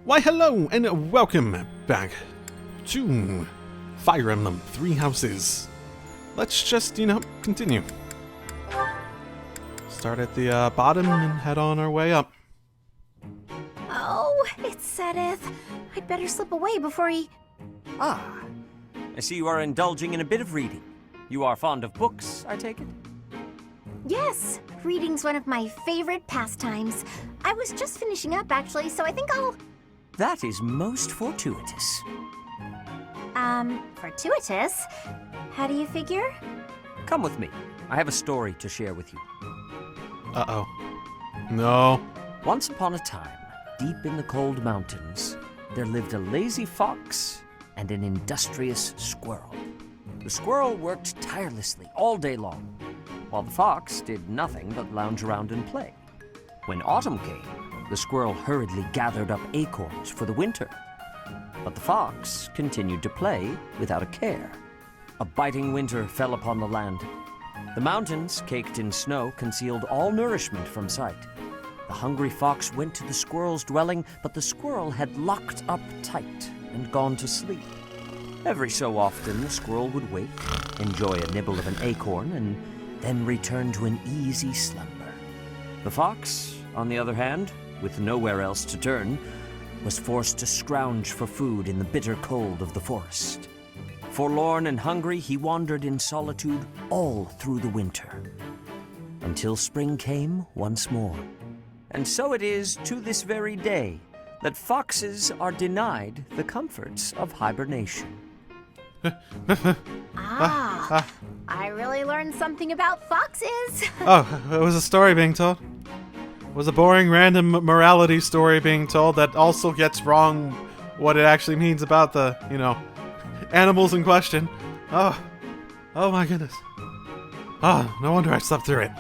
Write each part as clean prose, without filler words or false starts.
Why hello and welcome back to Fire Emblem 3 Houses. Let's just, continue. Start at the bottom and head on our way up. Oh, it's Sedith. I'd better slip away before he... Ah, I see you are indulging in a bit of reading. You are fond of books, I take it? Yes, reading's one of my favorite pastimes. I was just finishing up, actually, so I think I'll... That is most fortuitous. Fortuitous? How do you figure? Come with me. I have a story to share with you. Uh-oh. No. Once upon a time, deep in the cold mountains, there lived a lazy fox and an industrious squirrel. The squirrel worked tirelessly all day long, while the fox did nothing but lounge around and play. When autumn came, the squirrel hurriedly gathered up acorns for the winter. But the fox continued to play without a care. A biting winter fell upon the land. The mountains, caked in snow, concealed all nourishment from sight. The hungry fox went to the squirrel's dwelling, but the squirrel had locked up tight and gone to sleep. Every so often, the squirrel would wake, enjoy a nibble of an acorn, and then return to an easy slumber. The fox, on the other hand, with nowhere else to turn, was forced to scrounge for food in the bitter cold of the forest. Forlorn and hungry, he wandered in solitude all through the winter, until spring came once more. And so it is to this very day that foxes are denied the comforts of hibernation. I really learned something about foxes. Oh, it was a story being told. It was a boring, random morality story being told that also gets wrong what it actually means about the, animals in question. Oh my goodness. Oh, no wonder I slept through it.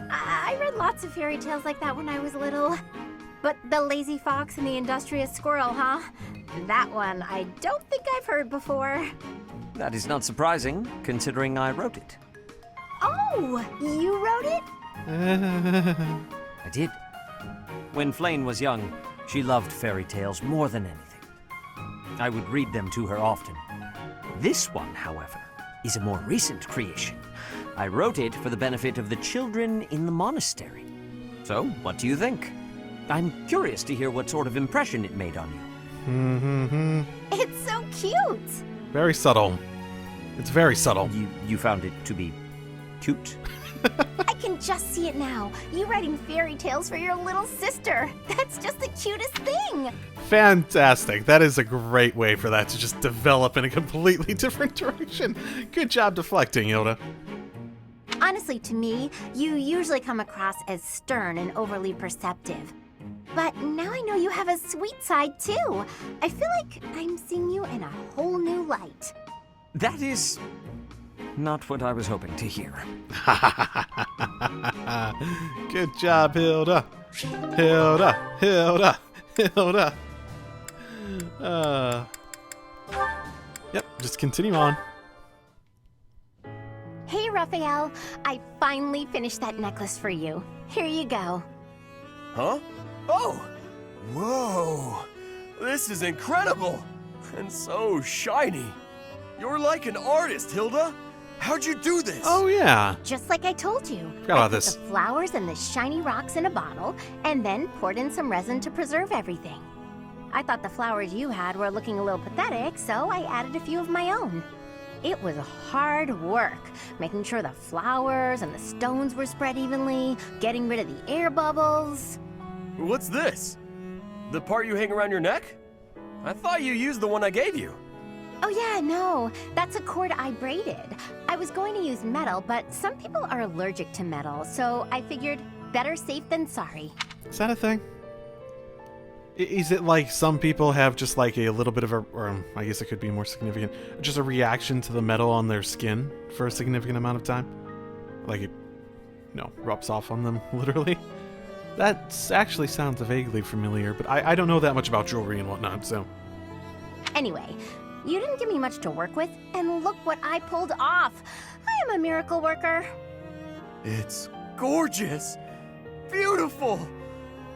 I read lots of fairy tales like that when I was little. But the lazy fox and the industrious squirrel, huh? That one I don't think I've heard before. That is not surprising, considering I wrote it. Oh, you wrote it? I did. When Flane was young, she loved fairy tales more than anything. I would read them to her often. This one, however, is a more recent creation. I wrote it for the benefit of the children in the monastery. So, what do you think? I'm curious to hear what sort of impression it made on you. It's so cute. Very subtle. It's very subtle. You found it to be cute? I can just see it now. You writing fairy tales for your little sister. That's just the cutest thing. Fantastic. That is a great way for that to just develop in a completely different direction. Good job deflecting, Yoda. Honestly, to me, you usually come across as stern and overly perceptive. But now I know you have a sweet side, too. I feel like I'm seeing you in a whole new light. That is not what I was hoping to hear. Good job, Hilda. Hilda. Yep, just continue on. Hey, Raphael. I finally finished that necklace for you. Here you go. Huh? Oh! Whoa! This is incredible! And so shiny! You're like an artist, Hilda! How'd you do this? Oh, yeah. Just like I told you. Forgot about I put this. the flowers and the shiny rocks in a bottle, and then poured in some resin to preserve everything. I thought the flowers you had were looking a little pathetic, so I added a few of my own. It was hard work, making sure the flowers and the stones were spread evenly, getting rid of the air bubbles. What's this? The part you hang around your neck? I thought you used the one I gave you. Oh yeah, no, that's a cord I braided. I was going to use metal, but some people are allergic to metal, so I figured better safe than sorry. Is that a thing? Is it like some people have just like a little bit of a, or I guess it could be more significant, just a reaction to the metal on their skin for a significant amount of time? Like it, rubs off on them, literally? That actually sounds vaguely familiar, but I don't know that much about jewelry and whatnot, so... Anyway, you didn't give me much to work with, and look what I pulled off. am a miracle worker. It's gorgeous. Beautiful.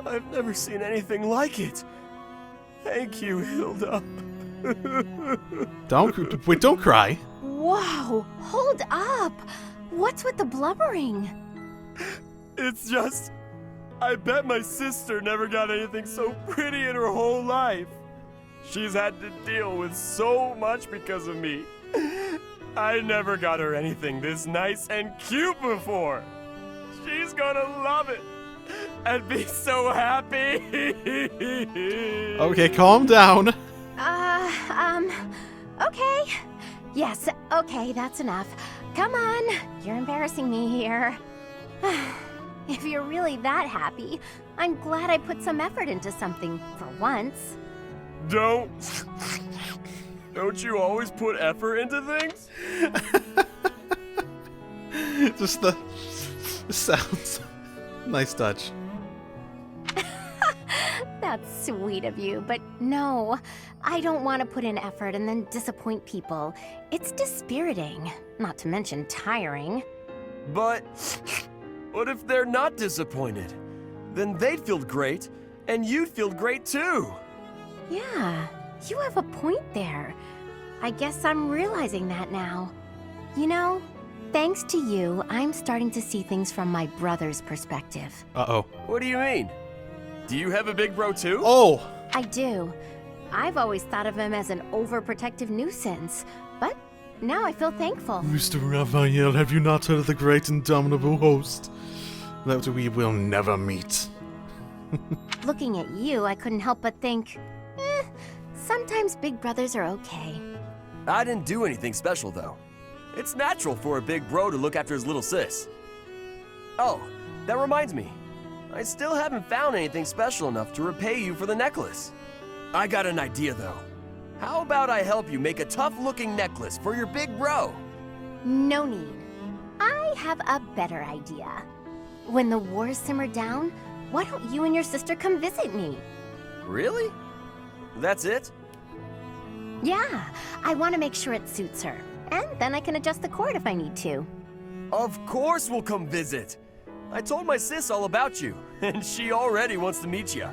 I've never seen anything like it. Thank you, Hilda. Don't cry. Whoa, hold up. What's with the blubbering? It's just, I bet my sister never got anything so pretty in her whole life. She's had to deal with so much because of me. I never got her anything this nice and cute before. She's gonna love it and be so happy. Okay, calm down. Okay. Yes, okay, that's enough. Come on, you're embarrassing me here. If you're really that happy, I'm glad I put some effort into something for once. Don't you always put effort into things? Just the sounds. Nice touch. That's sweet of you, but no, I don't want to put in effort and then disappoint people. It's dispiriting, not to mention tiring. But what if they're not disappointed? Then they'd feel great, and you'd feel great too. Yeah, you have a point there. I guess I'm realizing that now. You know, thanks to you, I'm starting to see things from my brother's perspective. Uh-oh. What do you mean? Do you have a big bro too? Oh! I do. I've always thought of him as an overprotective nuisance, but now I feel thankful. Mr. Raphael, have you not heard of the great indomitable host? That we will never meet. Looking at you, I couldn't help but think, sometimes big brothers are okay. I didn't do anything special though. It's natural for a big bro to look after his little sis. Oh, that reminds me. I still haven't found anything special enough to repay you for the necklace. I got an idea though. How about I help you make a tough-looking necklace for your big bro? No need. I have a better idea. When the wars simmer down, why don't you and your sister come visit me? Really? That's it? Yeah, I want to make sure it suits her. And then I can adjust the cord if I need to. Of course we'll come visit. I told my sis all about you, and she already wants to meet you.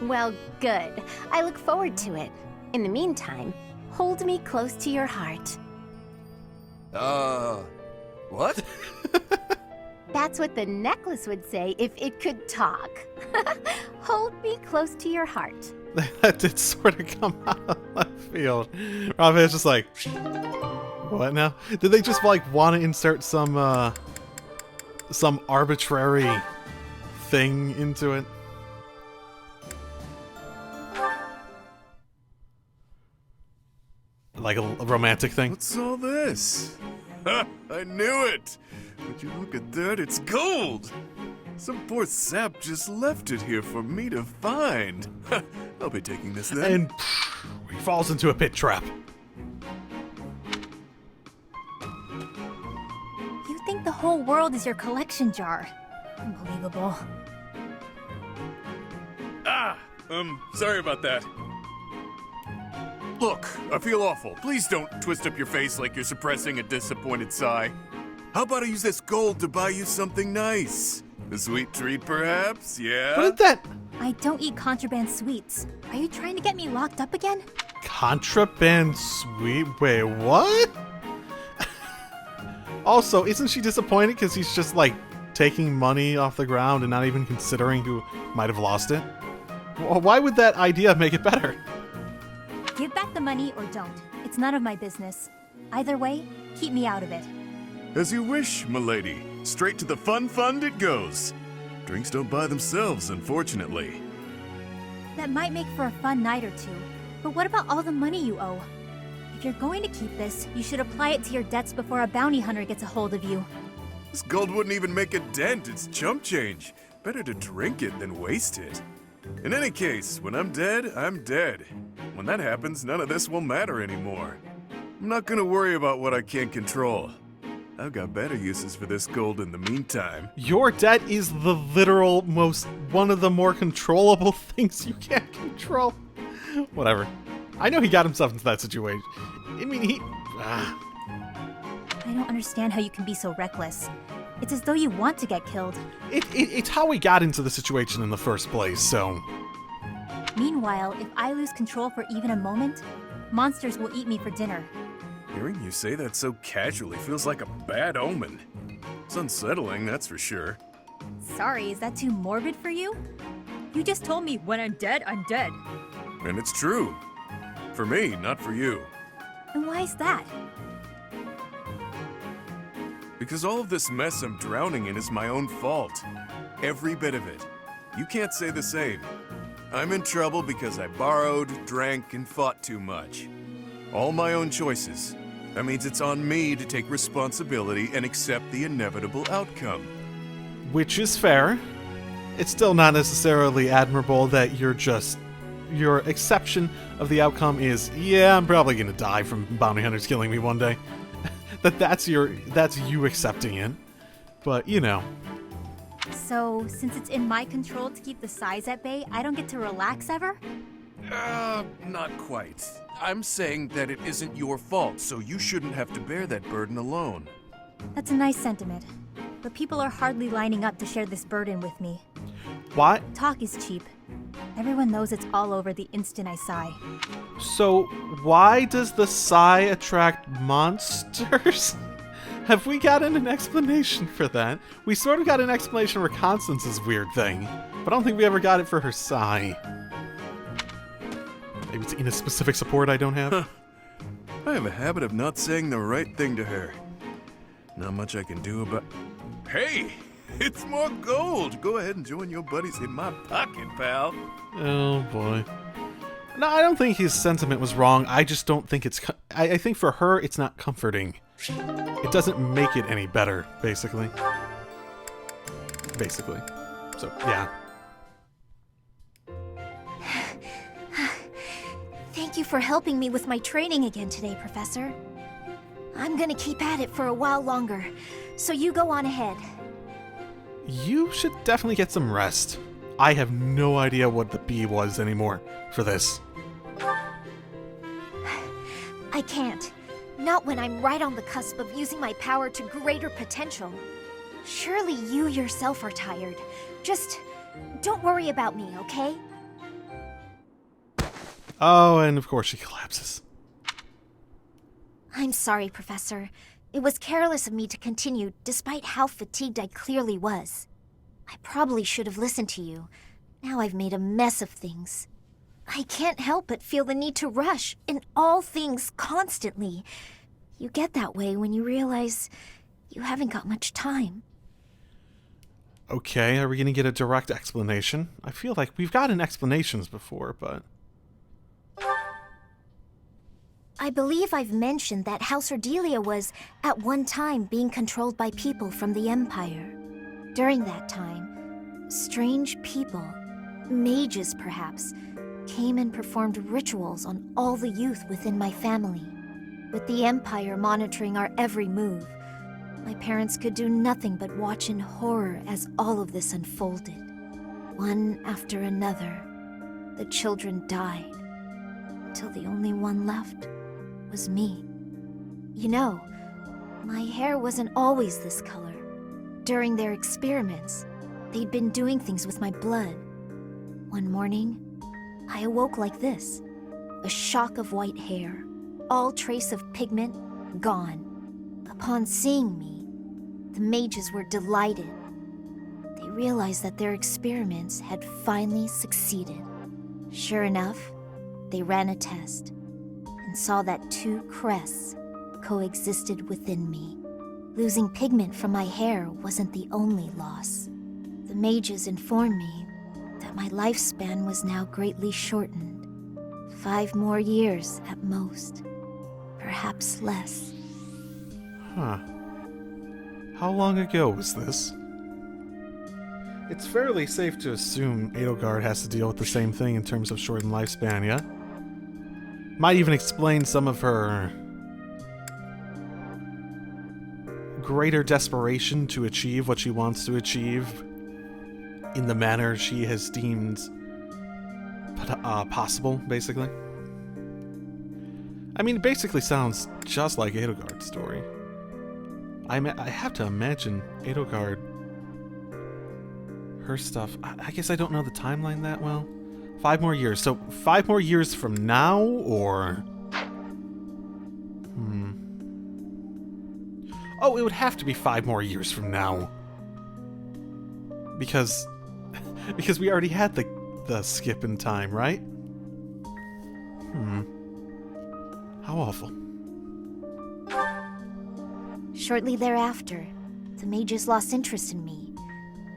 Well, good. I look forward to it. In the meantime, hold me close to your heart. What? That's what the necklace would say if it could talk. Hold me close to your heart. That did sort of come out of left field. Raphael's just like, what now? Did they just like want to insert some arbitrary thing into it? Like a romantic thing? What's all this? Ha! I knew it! Would you look at that? It's gold! Some poor sap just left it here for me to find. I'll be taking this then. And he falls into a pit trap. You think the whole world is your collection jar. Unbelievable. Sorry about that. Look, I feel awful. Please don't twist up your face like you're suppressing a disappointed sigh. How about I use this gold to buy you something nice? A sweet treat, perhaps? Yeah? What did that... I don't eat contraband sweets. Are you trying to get me locked up again? Contraband sweet? Wait, what? Also, isn't she disappointed because he's just, like, taking money off the ground and not even considering who might have lost it? Why would that idea make it better? Give back the money or don't. It's none of my business. Either way, keep me out of it. As you wish, milady. Straight to the fun fund it goes. Drinks don't buy themselves, unfortunately. That might make for a fun night or two. But what about all the money you owe? If you're going to keep this, you should apply it to your debts before a bounty hunter gets a hold of you. This gold wouldn't even make a dent. It's chump change. Better to drink it than waste it. In any case, when I'm dead, I'm dead. When that happens, none of this will matter anymore. I'm not gonna worry about what I can't control. I've got better uses for this gold in the meantime. Your debt is the literal one of the more controllable things you can't control. Whatever. I know he got himself into that situation. I mean, I I don't understand how you can be so reckless. It's as though you want to get killed. It's how we got into the situation in the first place, so... Meanwhile, if I lose control for even a moment, monsters will eat me for dinner. Hearing you say that so casually feels like a bad omen. It's unsettling, that's for sure. Sorry, is that too morbid for you? You just told me when I'm dead, I'm dead. And it's true. For me, not for you. And why is that? Because all of this mess I'm drowning in is my own fault. Every bit of it. You can't say the same. I'm in trouble because I borrowed, drank, and fought too much. All my own choices. That means it's on me to take responsibility and accept the inevitable outcome. Which is fair. It's still not necessarily admirable that your exception of the outcome is, yeah, I'm probably gonna die from bounty hunters killing me one day. that's you accepting it. But, you know. So, since it's in my control to keep the size at bay, I don't get to relax ever? Not quite. I'm saying that it isn't your fault, so you shouldn't have to bear that burden alone. That's a nice sentiment. But people are hardly lining up to share this burden with me. What? Talk is cheap. Everyone knows it's all over the instant I sigh. So, why does the sigh attract monsters? Have we gotten an explanation for that? We sort of got an explanation for Constance's weird thing, but I don't think we ever got it for her sigh. Maybe it's in a specific support I don't have? I have a habit of not saying the right thing to her. Not much I can do about... Hey! It's more gold! Go ahead and join your buddies in my pocket, pal. Oh, boy. No, I don't think his sentiment was wrong. I just don't think it's... I think for her, it's not comforting. It doesn't make it any better, basically. So, yeah. Thank you for helping me with my training again today, Professor. I'm gonna keep at it for a while longer, so you go on ahead. You should definitely get some rest. I have no idea what the B was anymore for this. I can't. Not when I'm right on the cusp of using my power to greater potential. Surely you yourself are tired. Just don't worry about me, okay? Oh, and of course she collapses. I'm sorry, Professor. It was careless of me to continue, despite how fatigued I clearly was. I probably should have listened to you. Now I've made a mess of things. I can't help but feel the need to rush in all things constantly. You get that way when you realize you haven't got much time. Okay, are we gonna get a direct explanation? I feel like we've gotten explanations before, but... I believe I've mentioned that House Ordelia was, at one time, being controlled by people from the Empire. During that time, strange people, mages perhaps, came and performed rituals on all the youth within my family. With the Empire monitoring our every move, my parents could do nothing but watch in horror as all of this unfolded. One after another, the children died, until the only one left was me. You know, my hair wasn't always this color. During their experiments, they'd been doing things with my blood. One morning, I awoke like this, a shock of white hair, all trace of pigment gone. Upon seeing me, the mages were delighted. They realized that their experiments had finally succeeded. Sure enough, they ran a test and saw that two crests coexisted within me. Losing pigment from my hair wasn't the only loss. The mages informed me that my lifespan was now greatly shortened. 5 more years at most. Perhaps less. Huh. How long ago was this? It's fairly safe to assume Edelgard has to deal with the same thing in terms of shortened lifespan, yeah? Might even explain some of her greater desperation to achieve what she wants to achieve in the manner she has deemed possible, basically. I mean, it basically sounds just like Edelgard's story. I have to imagine Edelgard, her stuff. I guess I don't know the timeline that well. 5 more years. So 5 more years from now, or... Oh, it would have to be 5 more years from now. Because we already had the skip in time, right? How awful. Shortly thereafter, the mages lost interest in me,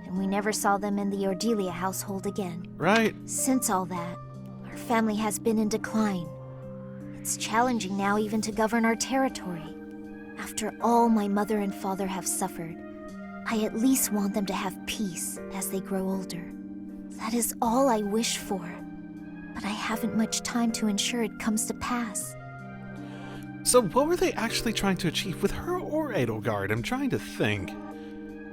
and we never saw them in the Ordelia household again. Right. Since all that, our family has been in decline. It's challenging now even to govern our territory. After all my mother and father have suffered, I at least want them to have peace as they grow older. That is all I wish for, but I haven't much time to ensure it comes to pass. So what were they actually trying to achieve with her or Edelgard? I'm trying to think.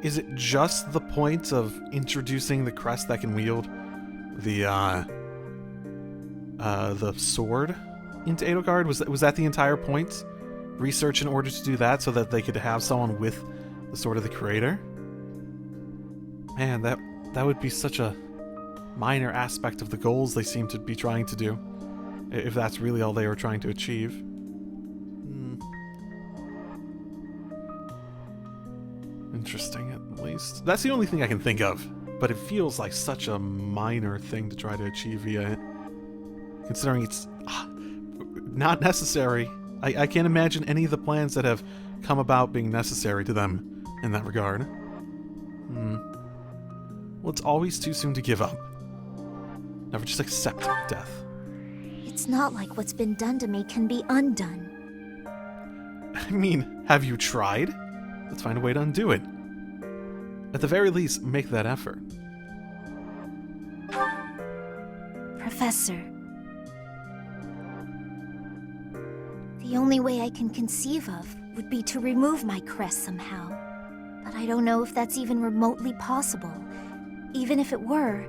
Is it just the point of introducing the crest that can wield the sword into Edelgard? Was that the entire point? Research in order to do that so that they could have someone with the Sword of the Creator? Man, that would be such a minor aspect of the goals they seem to be trying to do, if that's really all they were trying to achieve. Interesting, at least. That's the only thing I can think of, but it feels like such a minor thing to try to achieve via it, considering it's not necessary. I can't imagine any of the plans that have come about being necessary to them in that regard. Well, it's always too soon to give up. Never just accept death. It's not like what's been done to me can be undone. I mean, have you tried? Let's find a way to undo it. At the very least, make that effort. Professor. The only way I can conceive of would be to remove my crest somehow. But I don't know if that's even remotely possible. Even if it were,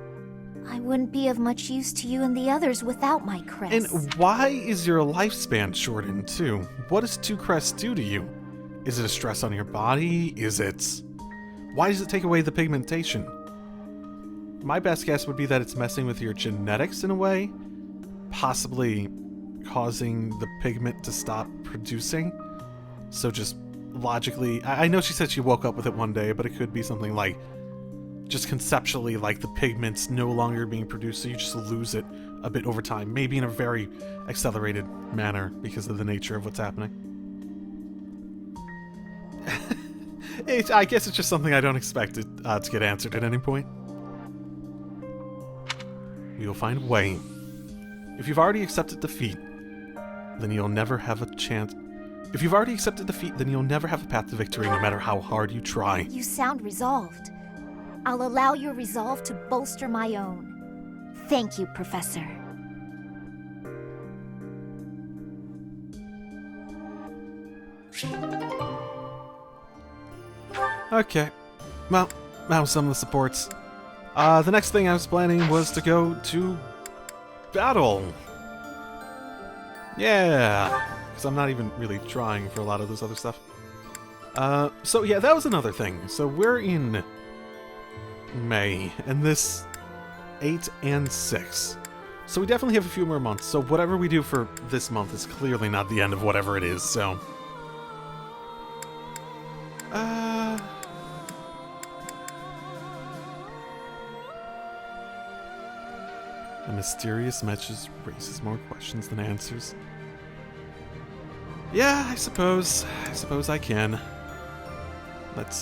I wouldn't be of much use to you and the others without my crest. And why is your lifespan shortened, too? What does 2 crests do to you? Is it a stress on your body? Why does it take away the pigmentation? My best guess would be that it's messing with your genetics in a way, possibly causing the pigment to stop producing. So just logically, I know she said she woke up with it one day, but it could be something like, just conceptually, like the pigment's no longer being produced, so you just lose it a bit over time, maybe in a very accelerated manner because of the nature of what's happening. I guess it's just something I don't expect it to get answered at any point. We will find a way. If you've already accepted defeat, then you'll never have a chance. If you've already accepted defeat, then you'll never have a path to victory, no matter how hard you try. You sound resolved. I'll allow your resolve to bolster my own. Thank you, Professor. Okay. Well, that was some of the supports. The next thing I was planning was to go to battle. Yeah, because I'm not even really trying for a lot of this other stuff. So yeah, that was another thing. So we're in May, and this 8 and 6. So we definitely have a few more months. So whatever we do for this month is clearly not the end of whatever it is, so... The mysterious message raises more questions than answers. Yeah, I suppose I can. Let's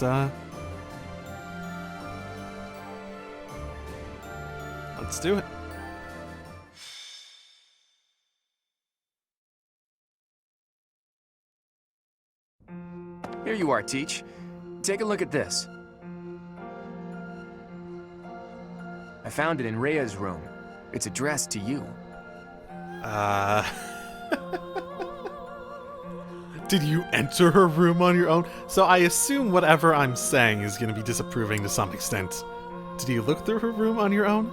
do it. Here you are, Teach. Take a look at this. I found it in Rhea's room. It's addressed to you. Did you enter her room on your own? So I assume whatever I'm saying is going to be disapproving to some extent. Did you look through her room on your own?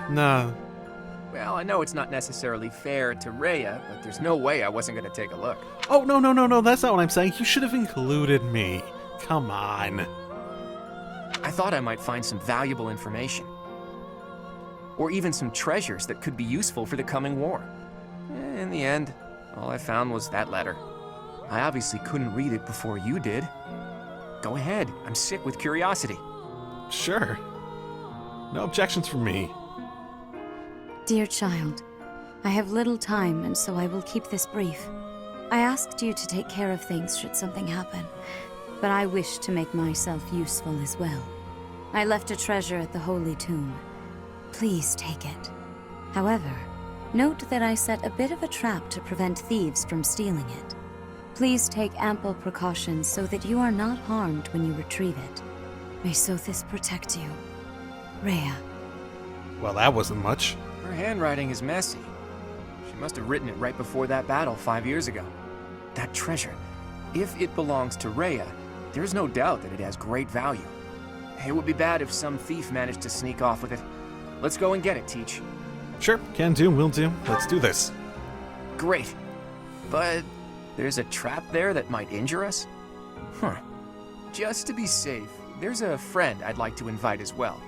No. Well, I know it's not necessarily fair to Rhea, but there's no way I wasn't gonna take a look. Oh, no, that's not what I'm saying. You should have included me. Come on. I thought I might find some valuable information. Or even some treasures that could be useful for the coming war. In the end, all I found was that letter. I obviously couldn't read it before you did. Go ahead, I'm sick with curiosity. Sure. No objections from me. Dear child, I have little time, and so I will keep this brief. I asked you to take care of things should something happen, but I wish to make myself useful as well. I left a treasure at the Holy Tomb. Please take it. However, note that I set a bit of a trap to prevent thieves from stealing it. Please take ample precautions so that you are not harmed when you retrieve it. May Sothis protect you. Rhea. Well, that wasn't much. Her handwriting is messy. She must have written it right before that battle 5 years ago. That treasure, if it belongs to Rhea, there's no doubt that it has great value. It would be bad if some thief managed to sneak off with it. Let's go and get it, Teach. Sure, can do, will do. Let's do this. Great. But there's a trap there that might injure us? Huh. Just to be safe, there's a friend I'd like to invite as well.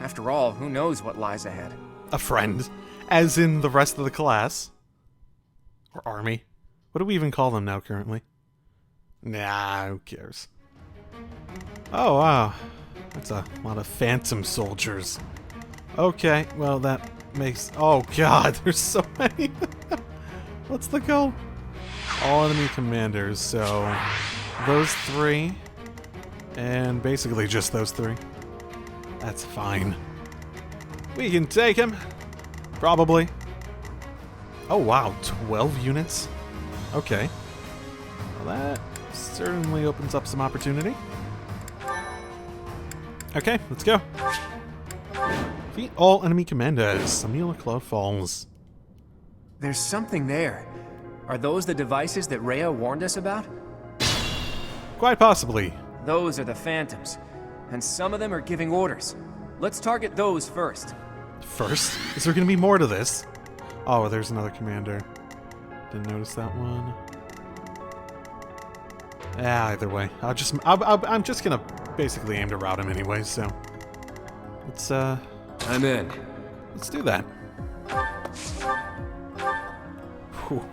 After all, who knows what lies ahead? A friend? As in the rest of the class? Or army? What do we even call them now currently? Nah, who cares? Oh, wow. That's a lot of phantom soldiers. Okay, well that makes... Oh god, there's so many. What's the goal? All enemy commanders, so... Those three. And basically just those three. That's fine. We can take him. Probably. Oh wow, 12 units? Okay. Well, that certainly opens up some opportunity. Okay, let's go. Defeat all enemy commanders. Samila Cloud Falls. There's something there. Are those the devices that Rhea warned us about? Quite possibly. Those are the Phantoms, and some of them are giving orders. Let's target those first. First? Is there going to be more to this? Oh, there's another commander. Didn't notice that one. Yeah, either way. I'm just going to basically aim to rout him anyway, so... Let's, I'm in. Let's do that. Whew.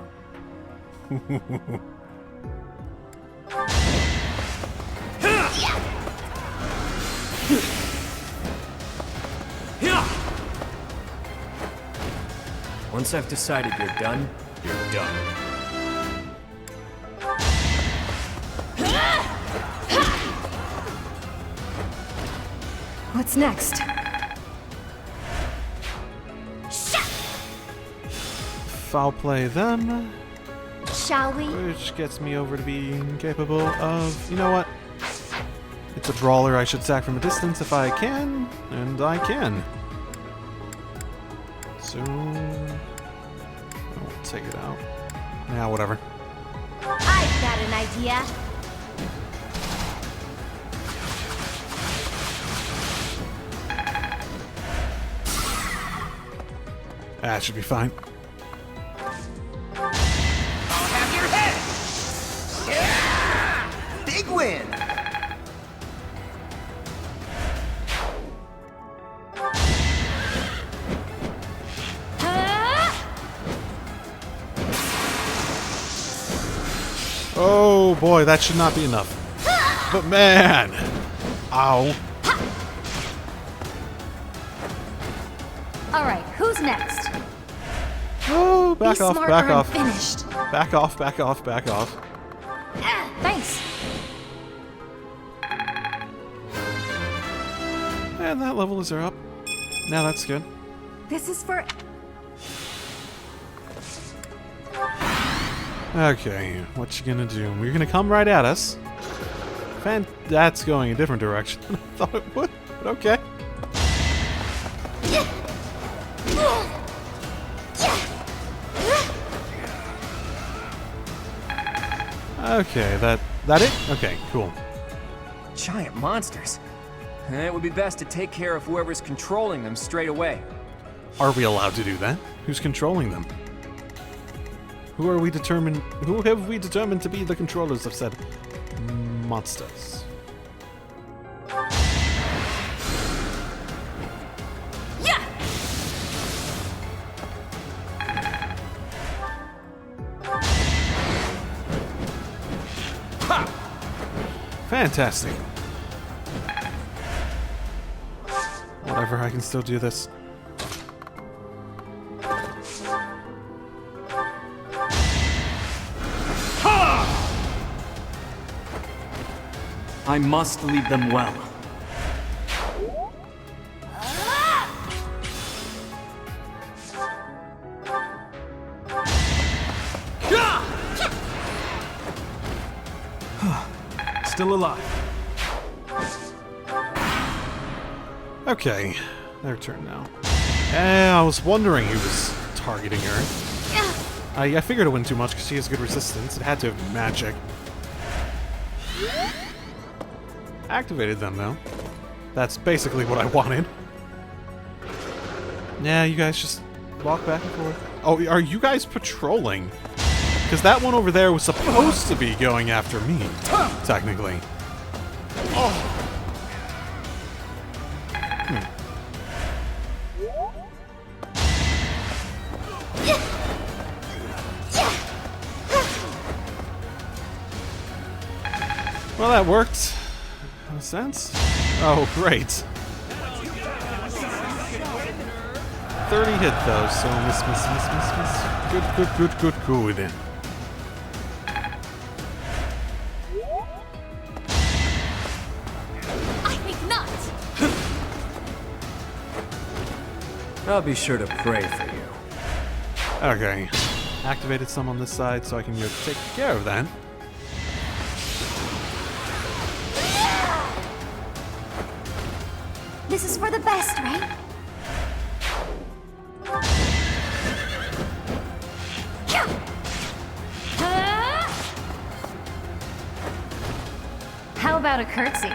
Once I've decided you're done, you're done. What's next? Foul play them. Shall we? Which gets me over to being capable of... You know what? It's a brawler I should sack from a distance if I can. And I can. So... I'll take it out. Yeah, whatever. I've got an idea. That should be fine. I'll have your head! Yeah! Big win! Oh boy, that should not be enough. But man! Ow. Alright, who's next? Oh, back Be off, smart back or I'm off. finished. Back off, back off, back off. Thanks. And that level is up. Now that's good. This is for... Okay, what you gonna do? You're gonna come right at us. That's going a different direction than I thought it would, but okay. Okay, that it? Okay, cool. Giant monsters. It would be best to take care of whoever's controlling them straight away. Are we allowed to do that? Who's controlling them? Who have we determined to be the controllers of said monsters? Yeah! Fantastic. Whatever, I can still do this. I must lead them well. Still alive. Okay, their turn now. I was wondering who was targeting her. I figured it wouldn't too much because she has good resistance. It had to have been magic. Activated them, though. That's basically what I wanted. Yeah, you guys just walk back and forth. Oh, are you guys patrolling? Because that one over there was supposed to be going after me, technically. Well, that worked. In a sense. Oh, great. 30 hit though, so miss. Good. I think not! I'll be sure to pray for you. Okay. Activated some on this side so I can take care of that. This is for the best, right? How about a curtsy?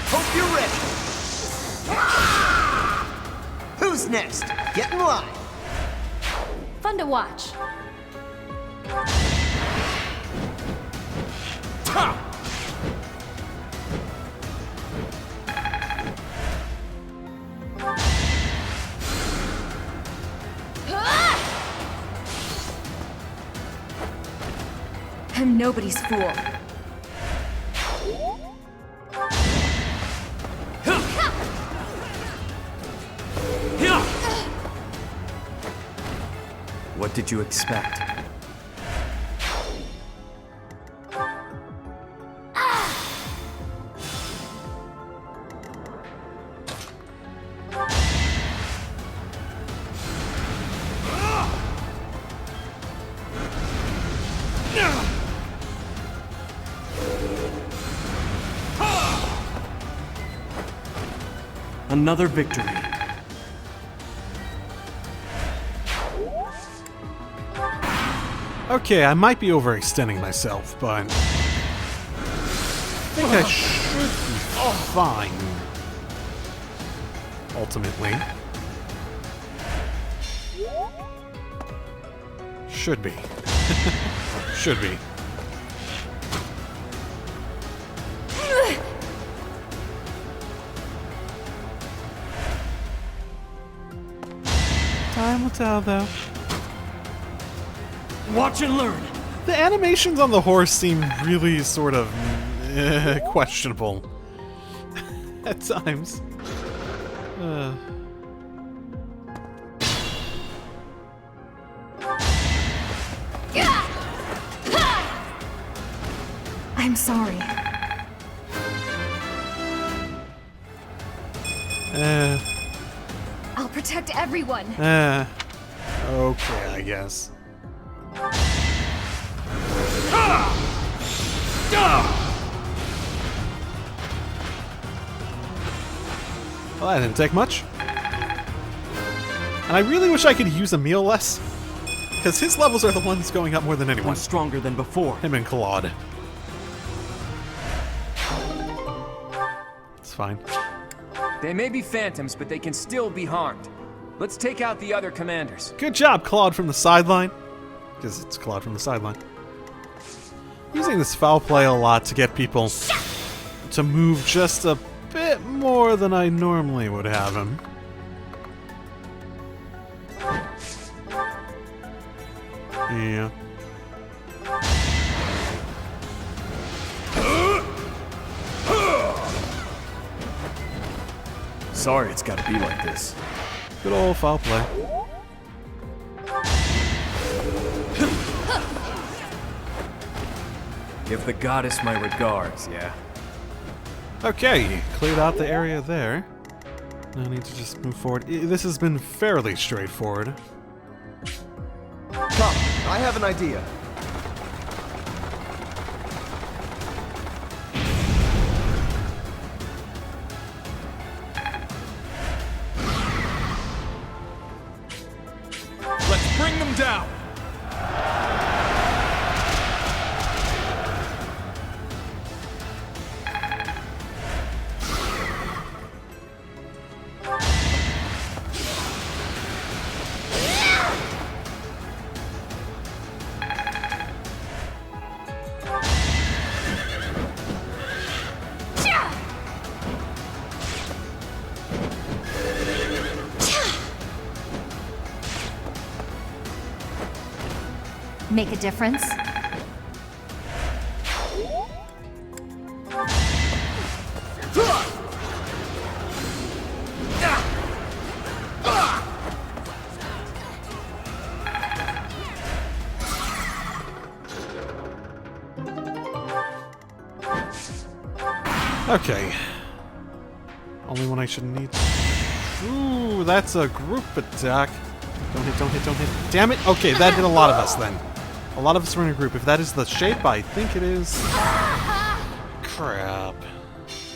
Hope you're ready. Who's next? Get in line. Fun to watch. I'm nobody's fool. What did you expect? Another victory. Okay, I might be overextending myself, but I think I should be fine. Ultimately. Should be. Should be. Time will tell, though. Watch and learn. The animations on the horse seem really sort of questionable at times. I'm sorry. I'll protect everyone. Okay, I guess. Well, that didn't take much. And I really wish I could use a meal less. Because his levels are the ones going up more than anyone. I'm stronger than before. Him and Claude. It's fine. They may be phantoms, but they can still be harmed. Let's take out the other commanders. Good job, Claude from the sideline. Because it's Claude from the sideline. Using this foul play a lot to get people to move just a bit more than I normally would have him. Yeah. Sorry it's gotta be like this. Good old foul play. Give the goddess my regards, yeah? Okay, cleared out the area there. Now I need to just move forward. This has been fairly straightforward. Come, I have an idea. Let's bring them down! Make a difference? Okay. Only one I should need. Ooh, that's a group attack. Don't hit, don't hit, don't hit. Damn it! Okay, that hit a lot of us then. A lot of us were in a group. If that is the shape, I think it is. Crap.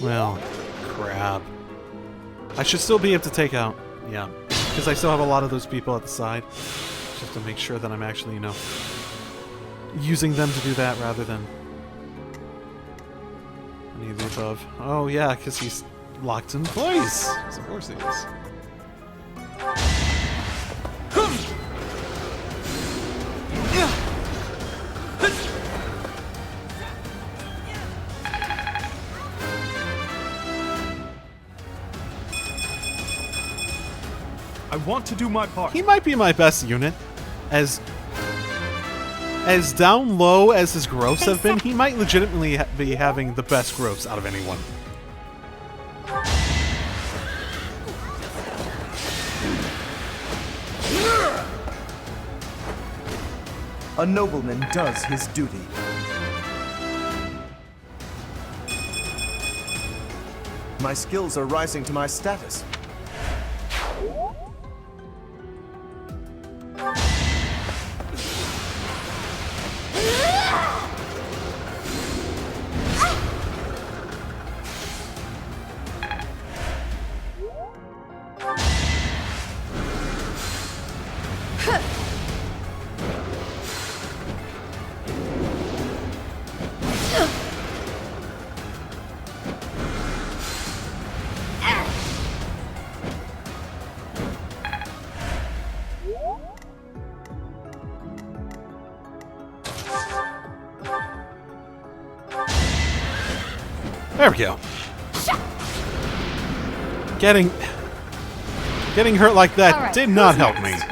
Well, crap. I should still be able to take out. Yeah. Because I still have a lot of those people at the side. Just have to make sure that I'm actually, you know, using them to do that rather than any of the above. Oh, yeah, because he's locked in place. Of course he is. I want to do my part. He might be my best unit. As down low as his growths have been, he might legitimately be having the best growths out of anyone. A nobleman does his duty. My skills are rising to my status. There we go. Getting hurt like that All right, did not who's help me. next?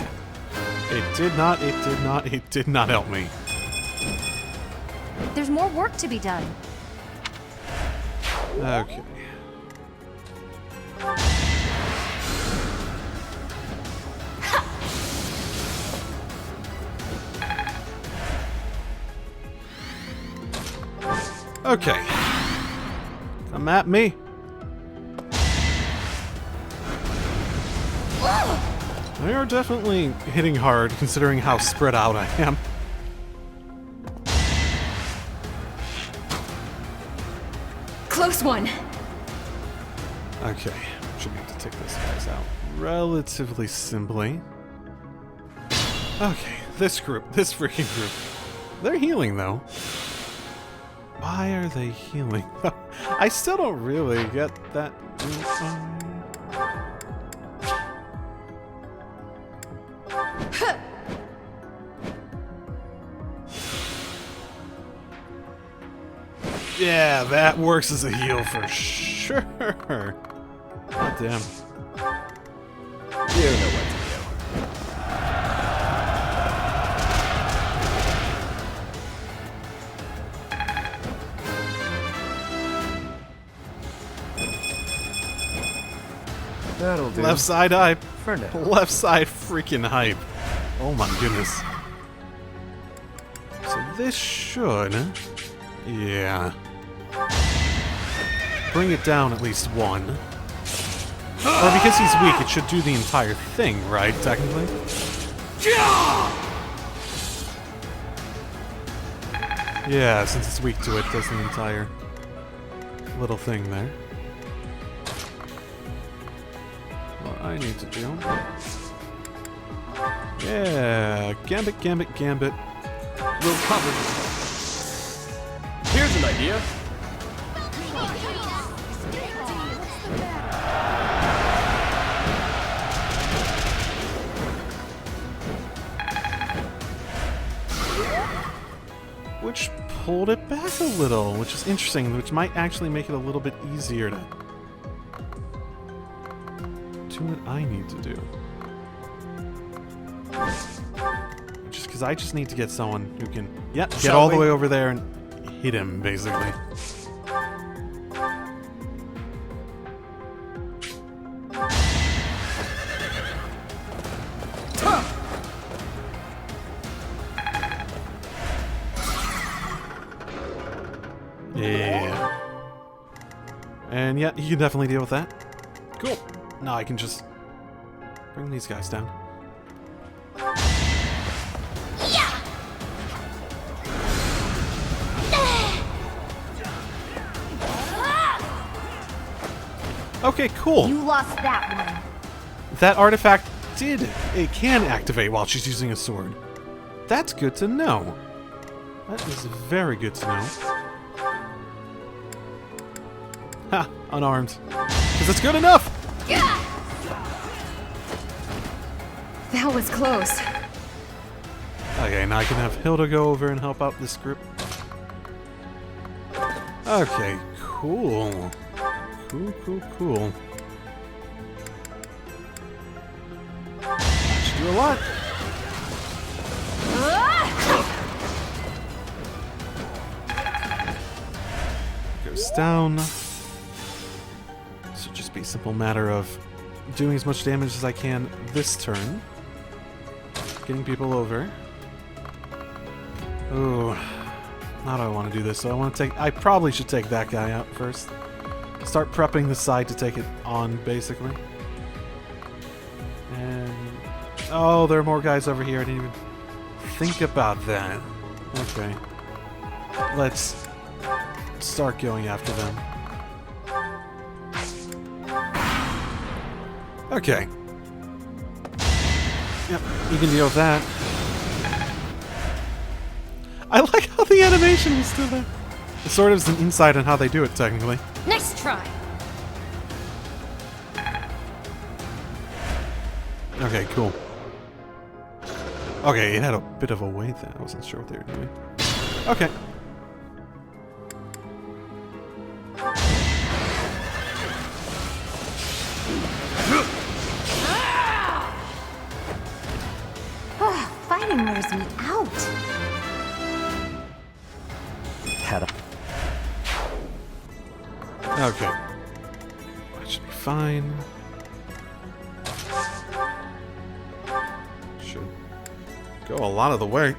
It did not help me. There's more work to be done. Okay. Okay. Come at me. They are definitely hitting hard, considering how spread out I am. Close one. Okay. Should be able to take these guys out relatively simply. Okay. This freaking group. They're healing, though. Why are they healing? I still don't really get that. Yeah, that works as a heal for sure. God damn. You know what to do. That'll do. Left side hype. For now. Left side freaking hype. Oh my goodness. So this should... Yeah. Bring it down at least one. Or because he's weak, it should do the entire thing, right, technically? Yeah, since it's weak to it, does the entire little thing there. What I need to do... Yeah, gambit, gambit, gambit. We'll cover you. Here's an idea. Which pulled it back a little, which is interesting, which might actually make it a little bit easier to do what I need to do. Just because I just need to get someone who can, get all the way over there and hit him, basically. Yeah. And yeah, you can definitely deal with that. Cool. Now I can just bring these guys down. Okay, cool. You lost that one. That artifact it can activate while she's using a sword. That's good to know. That is very good to know. Ha! Unarmed. Because it's good enough! That was close. Okay, now I can have Hilda go over and help out this group. Okay, cool. Cool. That should do a lot. Goes down. Should just be a simple matter of doing as much damage as I can this turn. Getting people over. Ooh. How do I want to do this? So I probably should take that guy out first. Start prepping the side to take it on, basically. And... oh, there are more guys over here. I didn't even think about that. Okay. Let's start going after them. Okay. Yep, you can deal with that. I like how the animation was still there. It sort of is an insight on how they do it, technically. Nice try. Okay, cool. Okay, it had a bit of a wait there. I wasn't sure what they were doing. Okay. Fighting wears me out. Okay. That should be fine. Should go a lot of the way.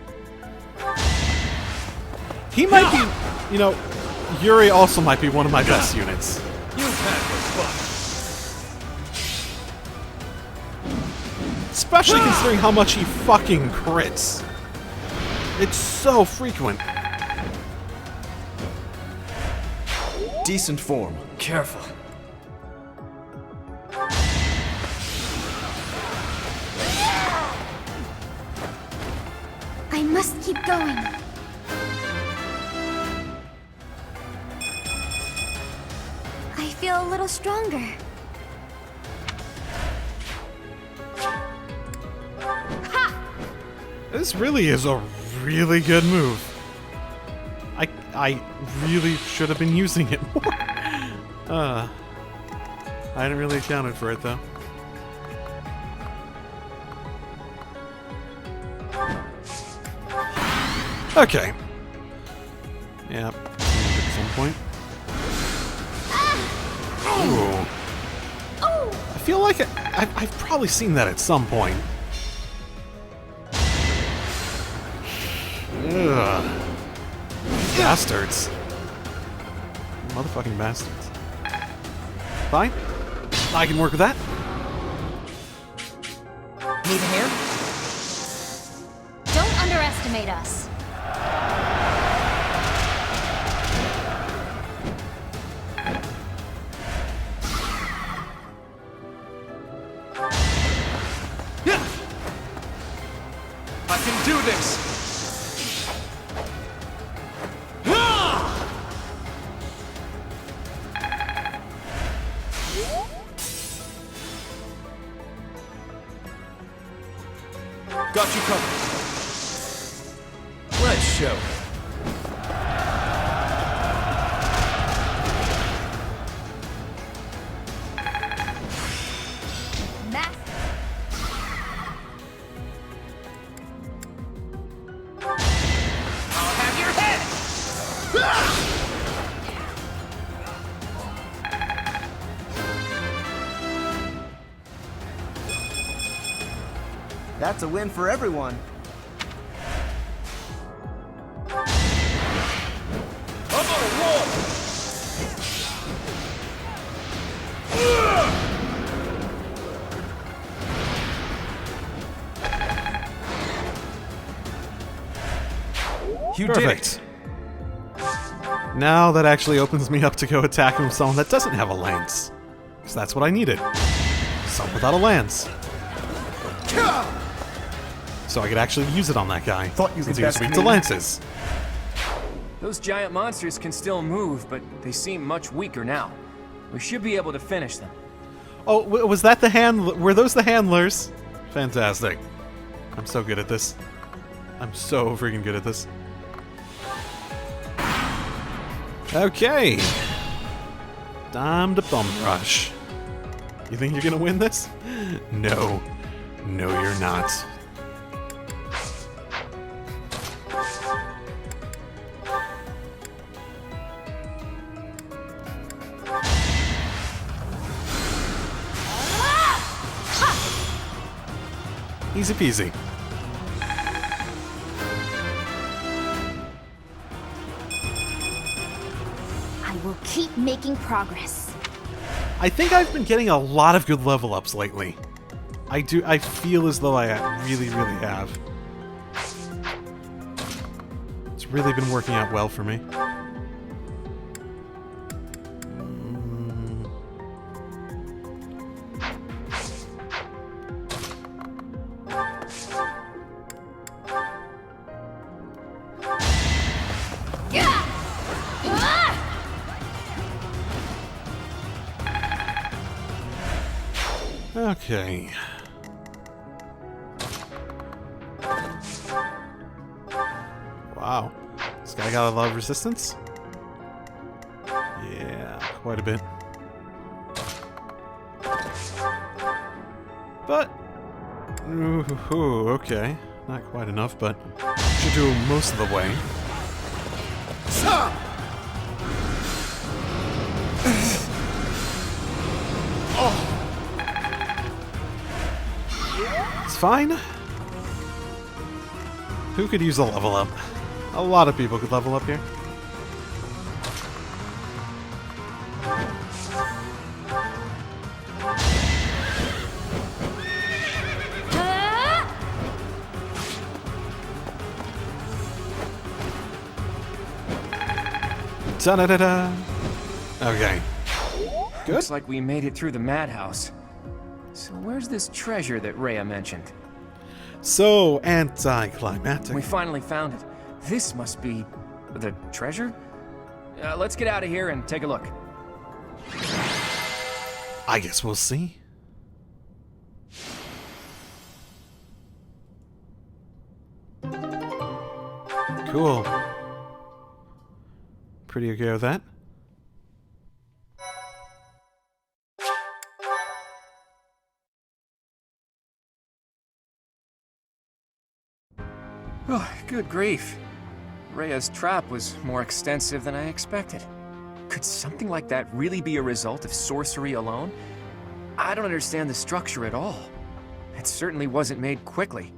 He might be, you know, Yuri also might be one of my best units. Especially considering how much he fucking crits. It's so frequent. Decent form. Careful. must keep going. I feel a little stronger. This really is a really good move. I really should have been using it more. I hadn't really accounted for it though. Okay. Yep. At some point. Ooh. I feel like I've probably seen that at some point. Ugh. Bastards. Motherfucking bastards. Fine. I can work with that. Need a hand? Don't underestimate us. I can do this! Got you covered. Let's show. I'll have your head! That's a win for everyone. I'm on a roll! You Perfect. Now that actually opens me up to go attack with someone that doesn't have a lance. Because that's what I needed. Someone without a lance. So I could actually use it on that guy. Thought you since could he was best weak to me. lances. Those giant monsters can still move, but they seem much weaker now. We should be able to finish them. Oh, was that the were those the handlers? Fantastic. I'm so good at this. I'm so freaking good at this. Okay. Time to bum rush. You think you're gonna win this? No. No, you're not. Easy peasy. I will keep making progress. I think I've been getting a lot of good level ups lately. I feel as though I really, really have. It's really been working out well for me. Okay. Wow. This guy got a lot of resistance? Yeah, quite a bit. But... Ooh, okay. Not quite enough, but should do most of the way. It's fine. Who could use a level up? A lot of people could level up here. Da-da-da-da. Okay. Good. Looks like we made it through the madhouse. So where's this treasure that Rhea mentioned? So anticlimactic. We finally found it. This must be the treasure? Let's get out of here and take a look. I guess we'll see. Cool. Pretty okay with that. Oh, good grief. Rhea's trap was more extensive than I expected. Could something like that really be a result of sorcery alone? I don't understand the structure at all. It certainly wasn't made quickly.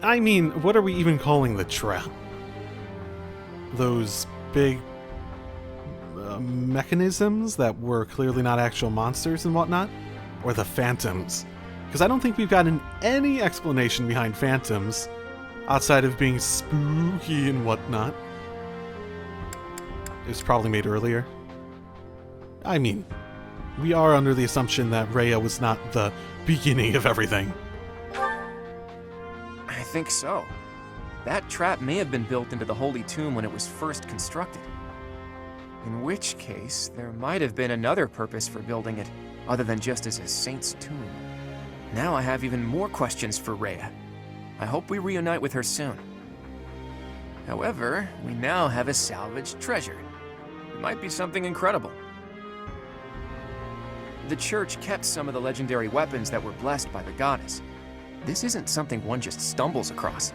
I mean, what are we even calling the trap? Those big mechanisms that were clearly not actual monsters and whatnot? Or the phantoms? Because I don't think we've gotten any explanation behind phantoms outside of being spooky and whatnot. It was probably made earlier. I mean, we are under the assumption that Rhea was not the beginning of everything. I think so. That trap may have been built into the Holy Tomb when it was first constructed. In which case, there might have been another purpose for building it, other than just as a saint's tomb. Now I have even more questions for Rhea. I hope we reunite with her soon. However, we now have a salvaged treasure. It might be something incredible. The church kept some of the legendary weapons that were blessed by the goddess. This isn't something one just stumbles across.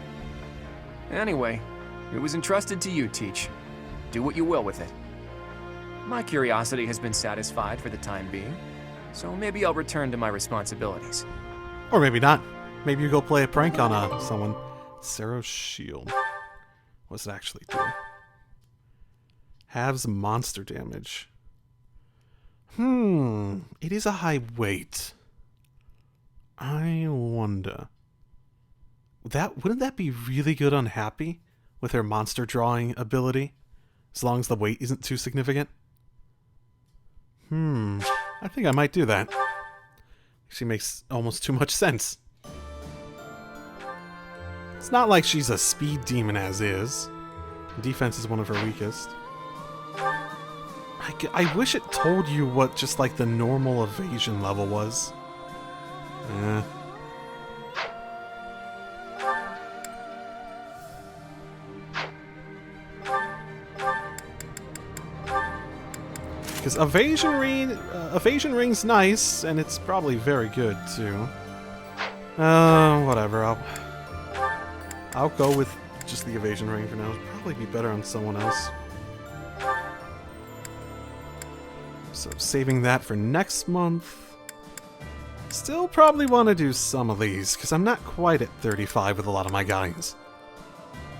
Anyway, it was entrusted to you, Teach. Do what you will with it. My curiosity has been satisfied for the time being, so maybe I'll return to my responsibilities. Or maybe not. Maybe you go play a prank on someone. Sarah's shield. What's it actually do? Halves monster damage. It is a high weight. I wonder. Wouldn't that be really good on Happy with her monster drawing ability? As long as the weight isn't too significant? I think I might do that. She makes almost too much sense. It's not like she's a speed demon as is. Defense is one of her weakest. I wish it told you what just like the normal evasion level was. Because evasion ring's nice, and it's probably very good too. Whatever. I'll go with just the evasion ring for now. It'll probably be better on someone else. So saving that for next month. Still probably want to do some of these, because I'm not quite at 35 with a lot of my guys.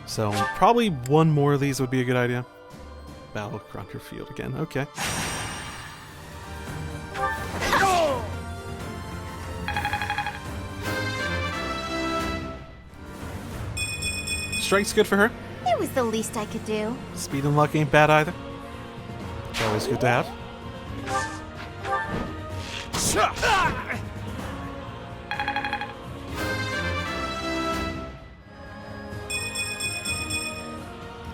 So probably one more of these would be a good idea. Battle Cruncher Field again, okay. Strength's good for her. It was the least I could do. Speed and luck ain't bad either. It's always good to have.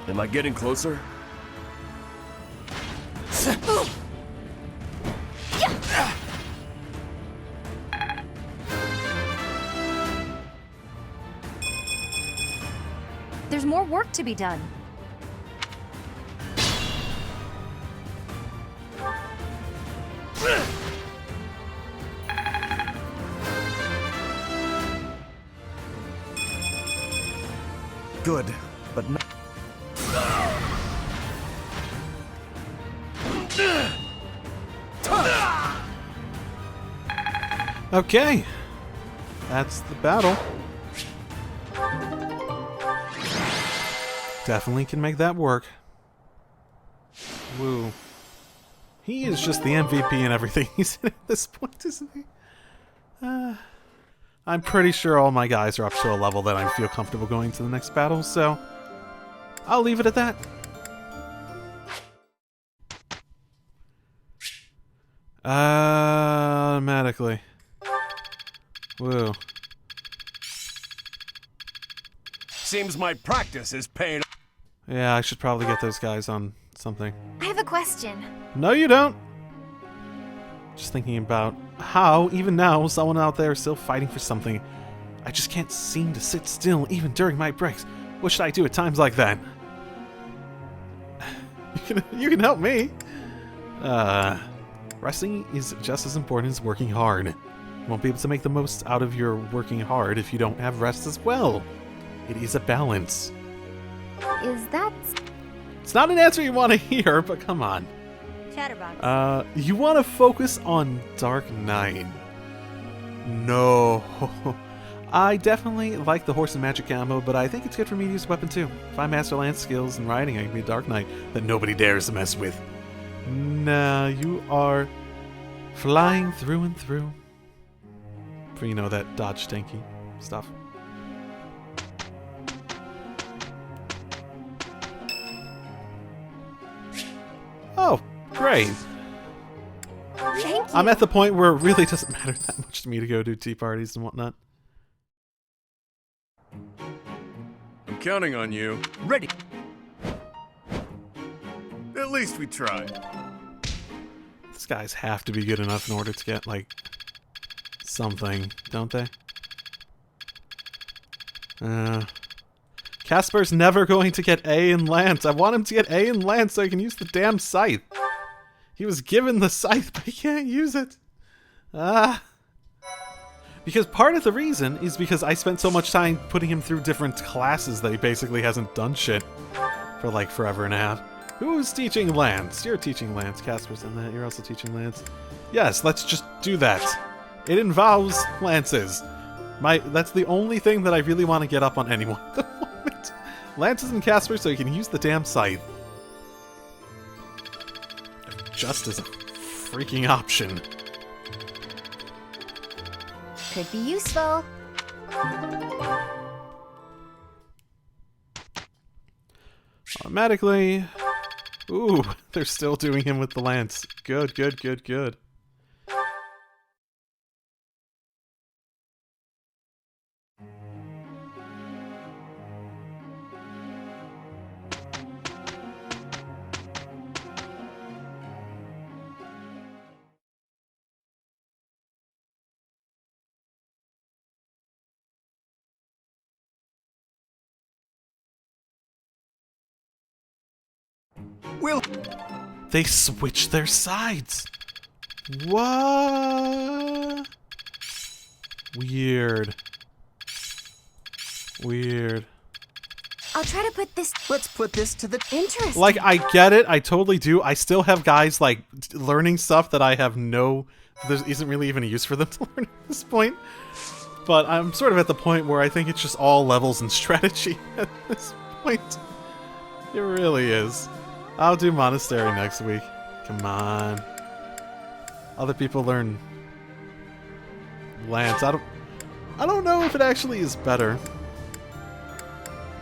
Am I getting closer? There's more work to be done. Good, but not. Okay. That's the battle. Definitely can make that work. Woo. He is just the MVP and everything he's in at this point, isn't he? I'm pretty sure all my guys are up to a level that I feel comfortable going to the next battle, so I'll leave it at that. Automatically. Whoa. Seems my practice is paying. Yeah, I should probably get those guys on something. I have a question. No, you don't. Just thinking about how, even now, someone out there is still fighting for something. I just can't seem to sit still, even during my breaks. What should I do at times like that? You can help me. Resting is just as important as working hard. You won't be able to make the most out of your working hard if you don't have rest as well. It is a balance. Is that It's not an answer you want to hear, but come on. Chatterbox? You want to focus on Dark Knight. No. I definitely like the horse and magic combo, but I think it's good for me to use a weapon too. If I master lance skills and riding, I can be a Dark Knight that nobody dares to mess with. Nah, you are flying through and through. For, you know, that dodge tanky stuff. Oh, great. Thank you. I'm at the point where it really doesn't matter that much to me to go do tea parties and whatnot. I'm counting on you. Ready. At least we tried. These guys have to be good enough in order to get, like, something, don't they? Casper's never going to get A in Lance. I want him to get A in Lance so I can use the damn scythe. He was given the scythe, but he can't use it. Because part of the reason is because I spent so much time putting him through different classes that he basically hasn't done shit for like forever and a half. Who's teaching Lance? You're teaching Lance. Casper's in that. You're also teaching Lance. Yes, let's just do that. It involves lances. That's the only thing that I really want to get up on anyone at the moment. Lances and Casper so you can use the damn scythe. Just as a freaking option. Could be useful. Automatically. Ooh, they're still doing him with the lance. Good, good, good, good. Will They switched their sides. What? Weird. Weird. I'll try to put this Let's put this to the... interesting. Like, I get it. I totally do. I still have guys, like, learning stuff that I have there isn't really even a use for them to learn at this point. But I'm sort of at the point where I think it's just all levels and strategy at this point. It really is. I'll do Monastery next week. Come on. Other people learn Lance. I don't know if it actually is better.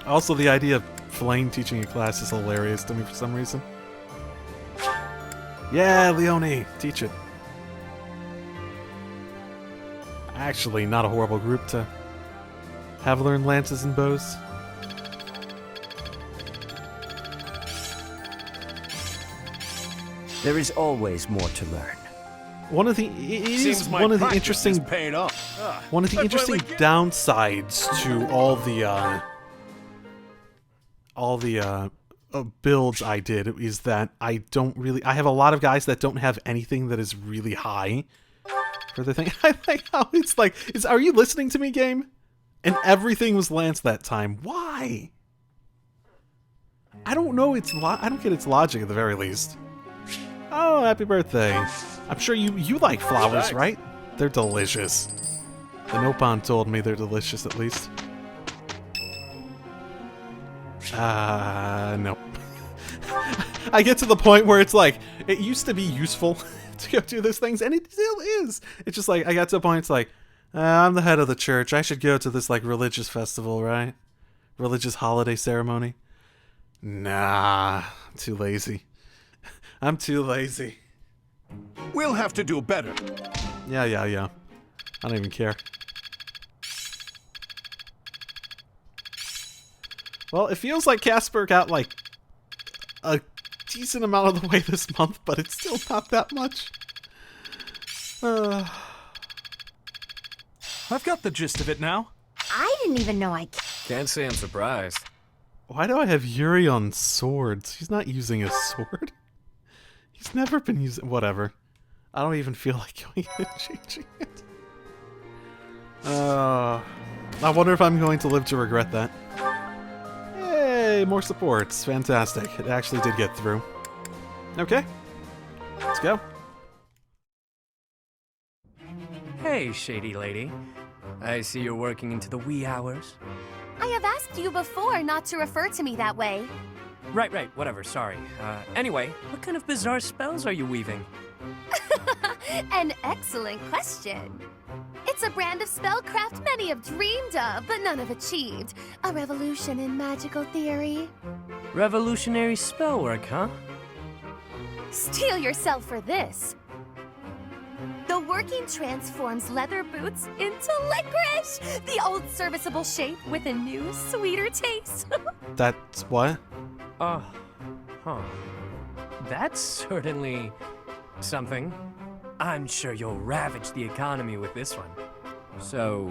Also, the idea of Flame teaching a class is hilarious to me for some reason. Yeah, Leone, teach it. Actually, not a horrible group to have learned lances and bows. There is always more to learn. One of the one of the interesting downsides to all the builds I did is that I have a lot of guys that don't have anything that is really high for the thing. I like how it's like, are you listening to me, game? And everything was Lance that time. Why? I don't know. I don't get its logic at the very least. Oh, happy birthday. I'm sure you like flowers, right? They're delicious. The Nopon told me they're delicious, at least. No. I get to the point where it's like, it used to be useful to go do those things, and it still is. It's just like, I got to a point, it's like, I'm the head of the church. I should go to this, like, religious festival, right? Religious holiday ceremony. Nah, I'm too lazy. I'm too lazy. We'll have to do better. Yeah. I don't even care. Well, it feels like Casper got, like, a decent amount of the way this month, but it's still not that much. I've got the gist of it now. I didn't even know I Can't say I'm surprised. Why do I have Yuri on swords? He's not using a sword. He's never been using... Whatever. I don't even feel like going and changing it. I wonder if I'm going to live to regret that. Hey, more supports. Fantastic. It actually did get through. Okay. Let's go. Hey, shady lady. I see you're working into the wee hours. I have asked you before not to refer to me that way. Right, whatever, sorry. Anyway, what kind of bizarre spells are you weaving? An excellent question. It's a brand of spellcraft many have dreamed of, but none have achieved. A revolution in magical theory. Revolutionary spellwork, huh? Steel yourself for this. The working transforms leather boots into licorice! The old serviceable shape with a new, sweeter taste. That's what? Huh. That's certainly something. I'm sure you'll ravage the economy with this one. So,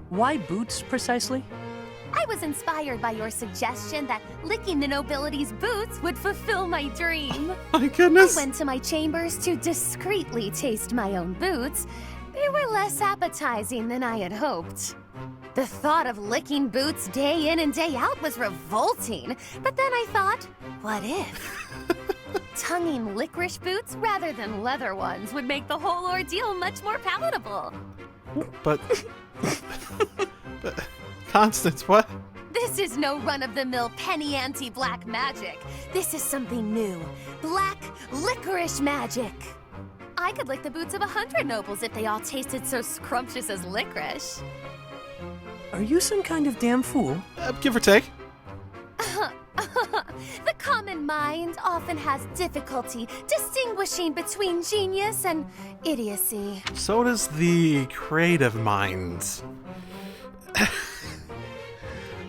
why boots precisely? I was inspired by your suggestion that licking the nobility's boots would fulfill my dream. My goodness. I went to my chambers to discreetly taste my own boots. They were less appetizing than I had hoped. The thought of licking boots day in and day out was revolting. But then I thought, what if? Tonguing licorice boots rather than leather ones would make the whole ordeal much more palatable. But Constance, what? This is no run-of-the-mill penny ante black magic. This is something new. Black licorice magic. I could lick the boots of 100 nobles if they all tasted so scrumptious as licorice. Are you some kind of damn fool? Give or take. The common mind often has difficulty distinguishing between genius and idiocy. So does the creative mind.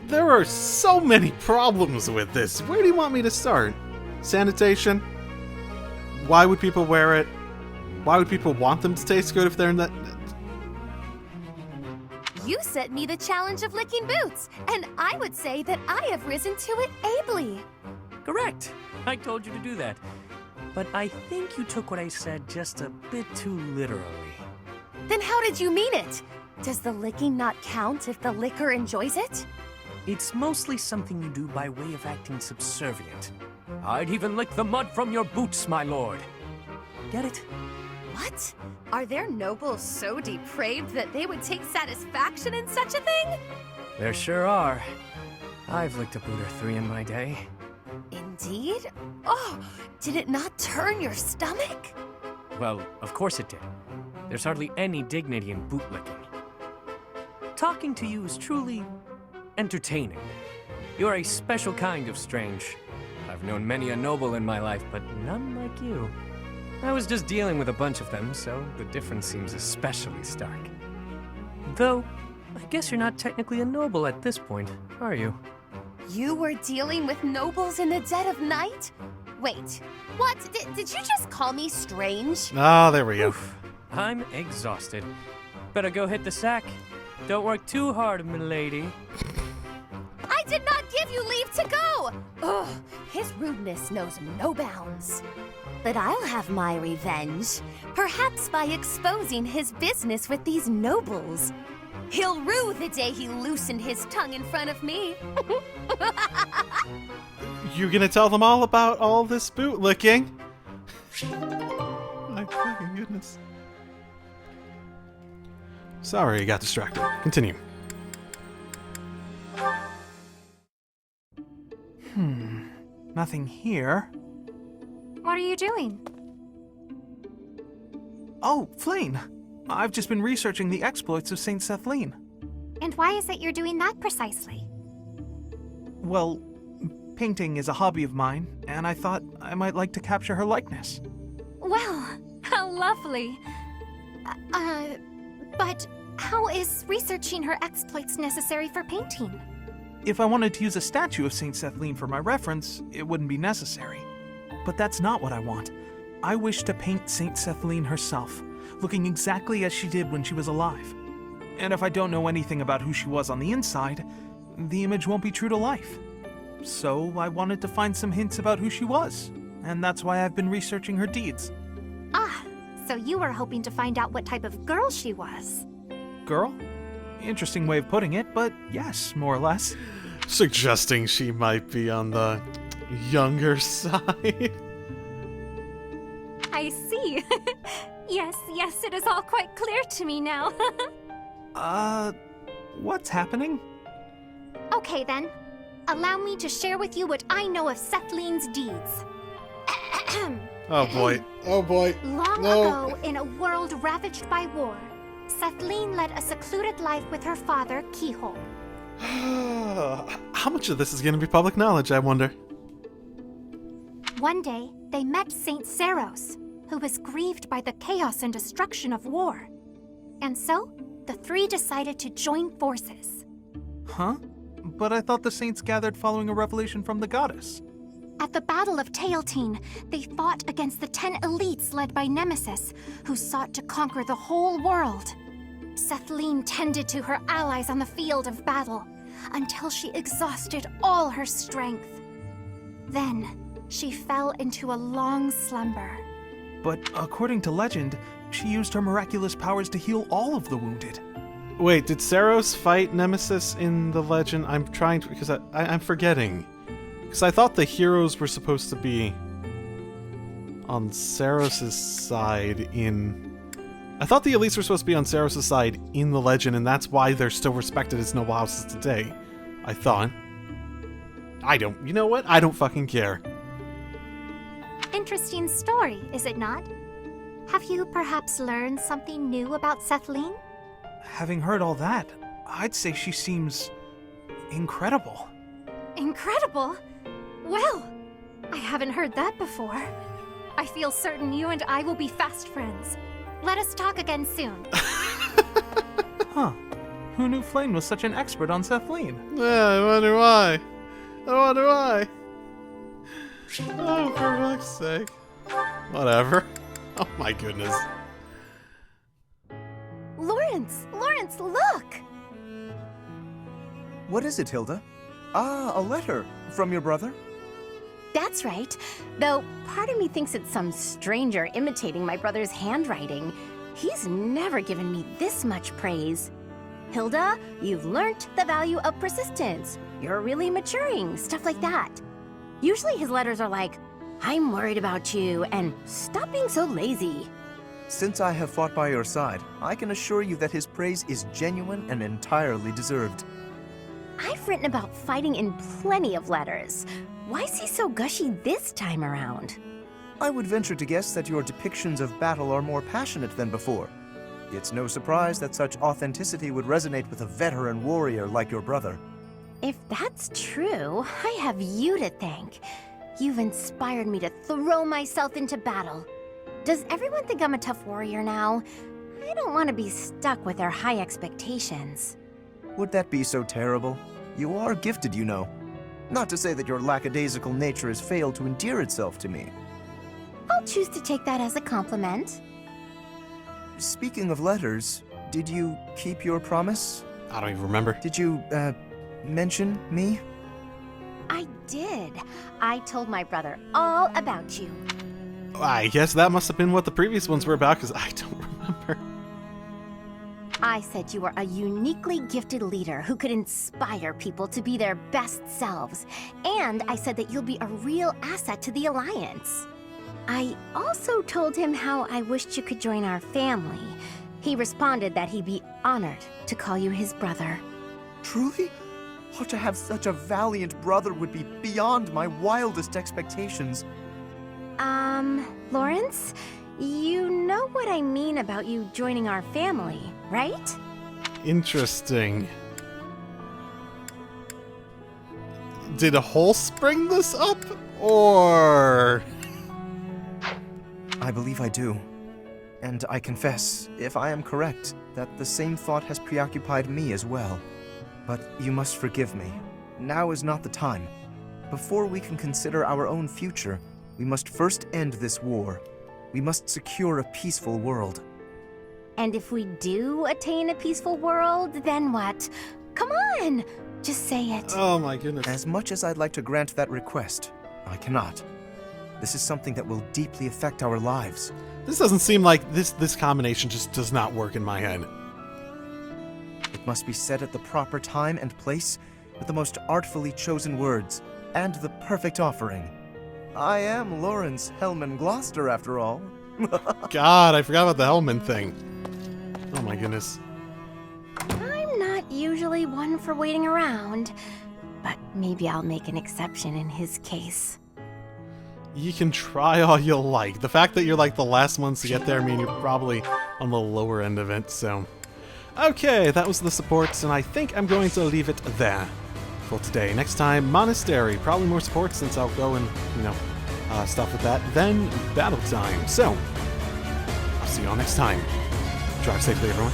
There are so many problems with this. Where do you want me to start? Sanitation? Why would people wear it? Why would people want them to taste good if they're not? You set me the challenge of licking boots, and I would say that I have risen to it ably. Correct. I told you to do that. But I think you took what I said just a bit too literally. Then how did you mean it? Does the licking not count if the licker enjoys it? It's mostly something you do by way of acting subservient. I'd even lick the mud from your boots, my lord. Get it? What? Are there nobles so depraved that they would take satisfaction in such a thing? There sure are. I've licked a boot or 3 in my day. Indeed? Oh, did it not turn your stomach? Well, of course it did. There's hardly any dignity in bootlicking. Talking to you is truly entertaining. You're a special kind of strange. I've known many a noble in my life, but none like you. I was just dealing with a bunch of them, so the difference seems especially stark. Though, I guess you're not technically a noble at this point, are you? You were dealing with nobles in the dead of night? Wait, what? Did you just call me strange? Ah, there we go. Oof, I'm exhausted. Better go hit the sack. Don't work too hard, milady. I did not give you leave to go! Ugh, his rudeness knows no bounds. But I'll have my revenge, perhaps by exposing his business with these nobles. He'll rue the day he loosened his tongue in front of me. You gonna tell them all about all this bootlicking? My fucking goodness. Sorry, I got distracted. Continue. Nothing here. What are you doing? Oh, Flayn! I've just been researching the exploits of Saint Sethlene. And why is it you're doing that precisely? Well, painting is a hobby of mine, and I thought I might like to capture her likeness. Well, how lovely. But how is researching her exploits necessary for painting? If I wanted to use a statue of Saint Setheline for my reference, it wouldn't be necessary. But that's not what I want. I wish to paint Saint Setheline herself, looking exactly as she did when she was alive. And if I don't know anything about who she was on the inside, the image won't be true to life. So I wanted to find some hints about who she was, and that's why I've been researching her deeds. Ah, so you were hoping to find out what type of girl she was. Girl? Interesting way of putting it, but yes, more or less. Suggesting she might be on the younger side. I see. Yes, it is all quite clear to me now. What's happening? Okay then. Allow me to share with you what I know of Sethlene's deeds. Oh boy. Oh boy. Long No. ago, in a world ravaged by war, Sethlene led a secluded life with her father, Keyhole. How much of this is going to be public knowledge, I wonder? One day, they met Saint Saros, who was grieved by the chaos and destruction of war. And so, the three decided to join forces. Huh? But I thought the saints gathered following a revelation from the goddess. At the Battle of Teal'tine, they fought against the 10 elites led by Nemesis, who sought to conquer the whole world. Sethlene tended to her allies on the field of battle, until she exhausted all her strength. Then, she fell into a long slumber. But according to legend, she used her miraculous powers to heal all of the wounded. Wait, did Saros fight Nemesis in the legend? I'm trying to, because I'm forgetting. Because I thought the heroes were supposed to be on Saros' side in... I thought the elites were supposed to be on Saros' side in the legend, and that's why they're still respected as noble houses today. I thought. You know what? I don't fucking care. Interesting story, is it not? Have you perhaps learned something new about Sethlene? Having heard all that, I'd say she seems incredible. Incredible? Well, I haven't heard that before. I feel certain you and I will be fast friends. Let us talk again soon. Huh. Who knew Flame was such an expert on Setheline? Yeah, I wonder why. Oh, for fuck's sake. Whatever. Oh my goodness. Lawrence, look! What is it, Hilda? Ah, a letter from your brother? That's right. Though part of me thinks it's some stranger imitating my brother's handwriting. He's never given me this much praise. Hilda, you've learnt the value of persistence. You're really maturing, stuff like that. Usually his letters are like, I'm worried about you, and stop being so lazy. Since I have fought by your side, I can assure you that his praise is genuine and entirely deserved. I've written about fighting in plenty of letters. Why is he so gushy this time around? I would venture to guess that your depictions of battle are more passionate than before. It's no surprise that such authenticity would resonate with a veteran warrior like your brother. If that's true, I have you to thank. You've inspired me to throw myself into battle. Does everyone think I'm a tough warrior now? I don't want to be stuck with their high expectations. Would that be so terrible? You are gifted, you know. Not to say that your lackadaisical nature has failed to endear itself to me. I'll choose to take that as a compliment. Speaking of letters, did you keep your promise? I don't even remember. Did you, mention me? I did. I told my brother all about you. I guess that must have been what the previous ones were about, because I don't remember. I said you were a uniquely gifted leader who could inspire people to be their best selves. And I said that you'll be a real asset to the Alliance. I also told him how I wished you could join our family. He responded that he'd be honored to call you his brother. Truly? Oh, to have such a valiant brother would be beyond my wildest expectations. Lawrence? You know what I mean about you joining our family, right? Interesting. Did a hole spring this up, or... I believe I do. And I confess, if I am correct, that the same thought has preoccupied me as well. But you must forgive me. Now is not the time. Before we can consider our own future, we must first end this war. We must secure a peaceful world. And if we do attain a peaceful world, then what? Come on! Just say it. Oh my goodness. As much as I'd like to grant that request, I cannot. This is something that will deeply affect our lives. This doesn't seem like this combination just does not work in my head. It must be said at the proper time and place, with the most artfully chosen words, and the perfect offering. I am Lawrence Hellman Gloucester, after all. God, I forgot about the Hellman thing. Oh my goodness. I'm not usually one for waiting around, but maybe I'll make an exception in his case. You can try all you like. The fact that you're like the last ones to get there mean you're probably on the lower end of it, so... Okay, that was the supports, and I think I'm going to leave it there for today. Next time, Monastery. Probably more supports since I'll go and, stuff with that. Then, battle time. So, I'll see you all next time. Drive safely, everyone.